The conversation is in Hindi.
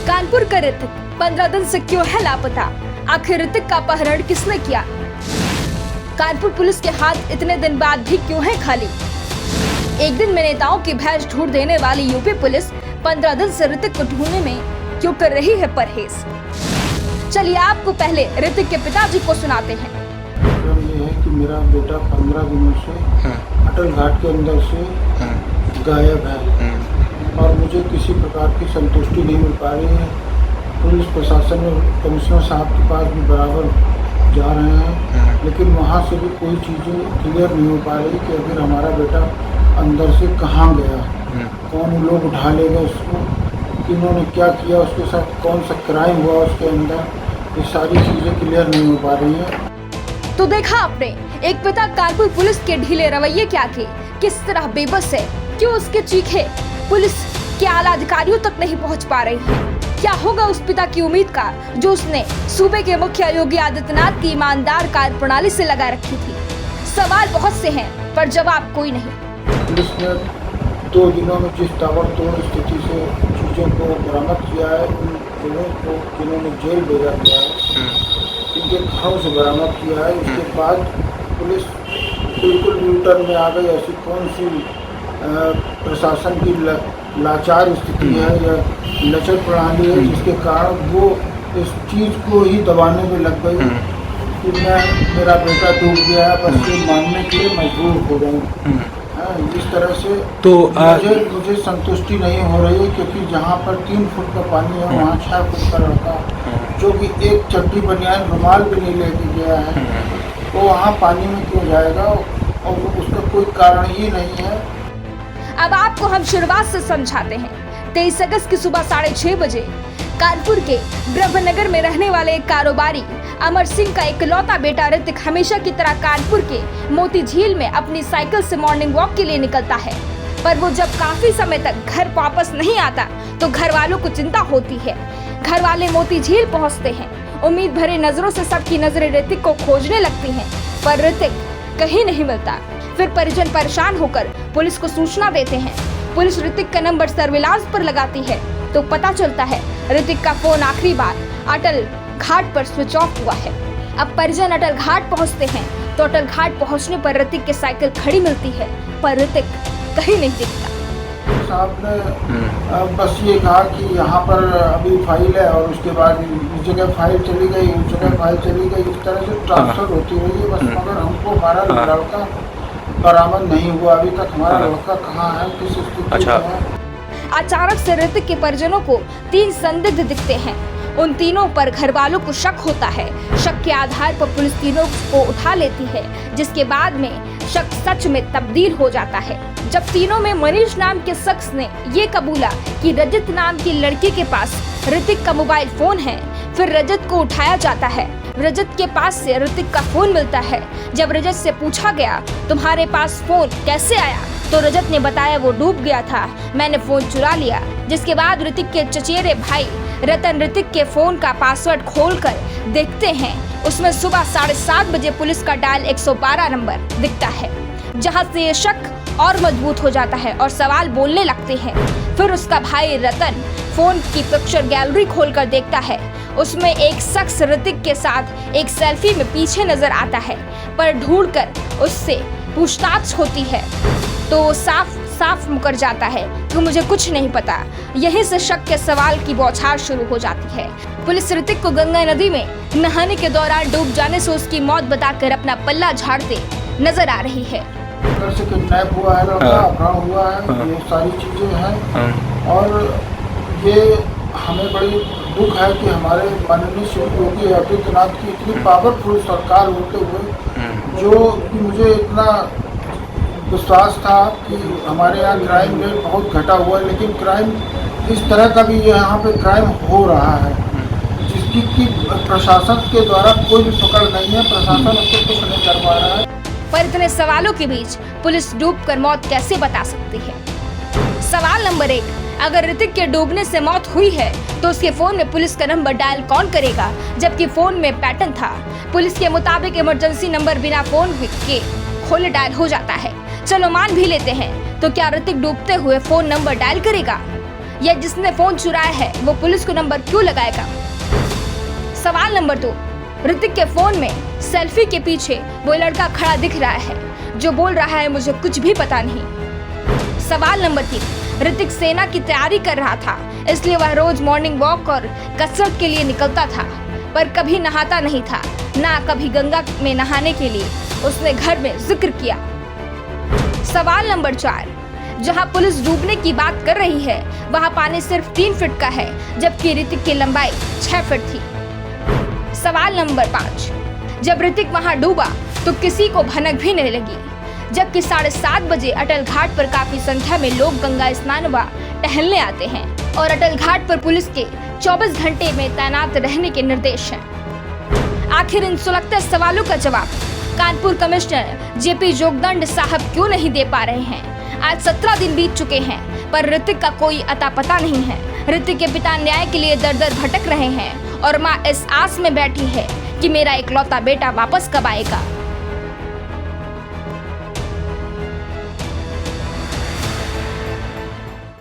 कानपुर का ऋतिक 15 दिन से क्यों है लापता? आखिर ऋतिक का अपहरण किसने किया? कानपुर पुलिस के हाथ इतने दिन बाद भी क्यों है खाली? एक दिन में नेताओं की भैंस ढूंढ देने वाली यूपी पुलिस 15 दिन से ऋतिक को ढूंढने में क्यों कर रही है परहेज? चलिए आपको पहले ऋतिक के पिताजी को सुनाते हैं। ये है कि मेरा बेटा 15 दिनों से अटल घाट के अंदर से गायब है और मुझे किसी प्रकार की संतुष्टि नहीं मिल पा रही है। पुलिस प्रशासन में कमिश्नर साहब के पास भी बराबर जा रहे हैं, लेकिन वहाँ से भी कोई चीज़ें क्लियर नहीं हो पा रही कि अगर हमारा बेटा अंदर से कहाँ गया, कौन लोग उठा ले गए उसको, किन्होंने क्या किया उसके साथ, कौन सा क्राइम हुआ उसके अंदर, ये सारी चीज़ें क्लियर नहीं हो पा रही है। तो देखा आपने, एक पिता कानपुर पुलिस के ढीले रवैये क्या के किस तरह बेबस है, क्यों उसके चीखे पुलिस के आला अधिकारियों तक नहीं पहुंच पा रही है। क्या होगा उस पिता की उम्मीद का जो उसने सूबे के मुखिया योगी आदित्यनाथ की ईमानदार कार्य प्रणाली से लगा रखी थी? सवाल बहुत से हैं पर जवाब कोई नहीं। पुलिस ने 2 दिनों में जिस ताबड़तोड़ स्थिति से चीज़ों को बरामद किया है, उन लोगों को जिन्होंने जेल भेजा गया है, इनके घरों से बरामद किया है, उसके बाद पुलिस बिल्कुल न्यूटन में आ गई। ऐसी कौन सी प्रशासन की लाचार स्थिति है या लचर प्रणाली है जिसके कारण वो इस चीज़ को ही दबाने में लग गई कि मेरा बेटा डूब गया है, बस ये मानने के लिए मजबूर हो गए। इस तरह से तो मुझे संतुष्टि नहीं हो रही है, क्योंकि जहाँ पर 3 फुट का पानी है वहाँ 6 फुट का लड़का जो कि एक चड्डी बनियान रुमाल भी नहीं लेके गया है, वो वहाँ पानी में क्यों जाएगा और उसका कोई कारण ही नहीं है। अब आपको हम शुरुआत से समझाते हैं। 23 अगस्त की सुबह 6:30 बजे कानपुर के ब्रह्मनगर में रहने वाले एक कारोबारी अमर सिंह का इकलौता बेटा ऋतिक हमेशा की तरह कानपुर के मोती झील में अपनी साइकिल से मॉर्निंग वॉक के लिए निकलता है। पर वो जब काफी समय तक घर वापस नहीं आता तो घर वालों को चिंता होती है। घर वाले मोती झील पहुँचते हैं। उम्मीद भरे नजरों से सबकी नजरें ऋतिक को खोजने लगती हैं, पर ऋतिक कहीं नहीं मिलता। फिर परिजन परेशान होकर पुलिस को सूचना देते हैं। पुलिस ऋतिक का नंबर सर्विलांस पर लगाती है तो पता चलता है ऋतिक का फोन आखिरी बार अटल घाट पर स्विच ऑफ हुआ है। अब परिजन अटल घाट पहुंचते हैं तो अटल घाट पहुंचने पर ऋतिक की साइकिल खड़ी मिलती है, पर ऋतिक कहीं नहीं दिखता। साहब ने बस ये कहा कि यहाँ पर अभी फाइल है और उसके बाद इस जगह फाइल चली गई, उस जगह फाइल चली गई, इस तरह से ट्रांसफर होती रही है बस, मगर हमको हमारा लड़का बरामद नहीं हुआ अभी तक। हमारा लड़का कहाँ है, किस स्थिति में है। अचानक से ऋतिक के परिजनों को 3 संदिग्ध दिखते हैं। उन तीनों पर घर वालों को शक होता है। शक के आधार पर पुलिस तीनों को उठा लेती है, जिसके बाद में शक सच में तब्दील हो जाता है जब तीनों में मनीष नाम के शख्स ने ये कबूला कि रजत नाम की लड़की के पास ऋतिक का मोबाइल फोन है। फिर रजत को उठाया जाता है। रजत के पास से ऋतिक का फोन मिलता है। जब रजत से पूछा गया तुम्हारे पास फोन कैसे आया, तो रजत ने बताया वो डूब गया था, मैंने फोन चुरा लिया। जिसके बाद ऋतिक के चचेरे भाई रतन ऋतिक के फोन का पासवर्ड खोलकर देखते हैं, उसमें सुबह 7:30 बजे पुलिस का डायल 112 नंबर दिखता है, जहां से ये शक और मजबूत हो जाता है और सवाल बोलने लगते हैं। फिर उसका भाई रतन फोन की पिक्चर गैलरी खोलकर देखता है, उसमें एक शख्स ऋतिक के साथ एक सेल्फी में पीछे नजर आता है, पर ढूंढकर उससे पूछताछ होती है तो साफ मुकर जाता है कि मुझे कुछ नहीं पता। यहीं से शक के सवाल की बौछार शुरू हो जाती है। पुलिस ऋतिक को गंगा नदी में नहाने के दौरान डूब जाने से उसकी मौत बताकर अपना पल्ला झाड़ते नजर आ रही है। से किडनैप हुआ है, अपहरण हुआ है, ये सारी चीजें हैं और ये हमें बड़ी दुख है कि हमारे माननीय श्री योगी आदित्यनाथ की इतनी पावरफुल सरकार होते हुए जो कि मुझे इतना विश्वास था कि हमारे यहाँ क्राइम रेट बहुत घटा हुआ है, लेकिन क्राइम इस तरह का भी यहाँ पे क्राइम हो रहा है जिसकी कि प्रशासन के द्वारा कोई भी पकड़ नहीं है। प्रशासन उसको कुछ नहीं कर पा रहा है। पर इतने सवालों के बीच पुलिस डूबकर मौत कैसे बता सकती है? सवाल नंबर 1, अगर ऋतिक के डूबने से मौत हुई है तो उसके फोन में पुलिस का नंबर डायल कौन करेगा, जबकि फोन में पैटर्न था। पुलिस के मुताबिक इमरजेंसी नंबर बिना फोन के खोले डायल हो जाता है। चलो मान भी लेते हैं, तो क्या ऋतिक डूबते हुए फोन नंबर डायल करेगा? या जिसने फोन चुराया है वो पुलिस को नंबर क्यों लगाएगा? सवाल नंबर 2, ऋतिक के फोन में सेल्फी के पीछे वो लड़का खड़ा दिख रहा है जो बोल रहा है मुझे कुछ भी पता नहीं। सवाल नंबर 3, ऋतिक सेना की तैयारी कर रहा था, इसलिए वह रोज मॉर्निंग वॉक और कसरत के लिए निकलता था, पर कभी नहाता नहीं था, ना कभी गंगा में नहाने के लिए उसने घर में जिक्र किया। सवाल नंबर 4, जहां पुलिस डूबने की बात कर रही है वहां पानी सिर्फ 3 फीट का है, जबकि ऋतिक की लंबाई 6 फीट थी। सवाल नंबर 5, जब ऋतिक वहां डूबा तो किसी को भनक भी नहीं लगी, जबकि 7:30 बजे अटल घाट पर काफी संख्या में लोग गंगा स्नान व टहलने आते हैं और अटल घाट पर पुलिस के 24 घंटे में तैनात रहने के निर्देश हैं। आखिर इन सुलगते सवालों का जवाब कानपुर कमिश्नर जेपी जोगदंड साहब क्यों नहीं दे पा रहे हैं? आज 17 दिन बीत चुके हैं पर ऋतिक का कोई अता पता नहीं है। ऋतिक के पिता न्याय के लिए दर दर भटक रहे हैं और माँ इस आस में बैठी है कि मेरा इकलौता बेटा वापस कब आएगा।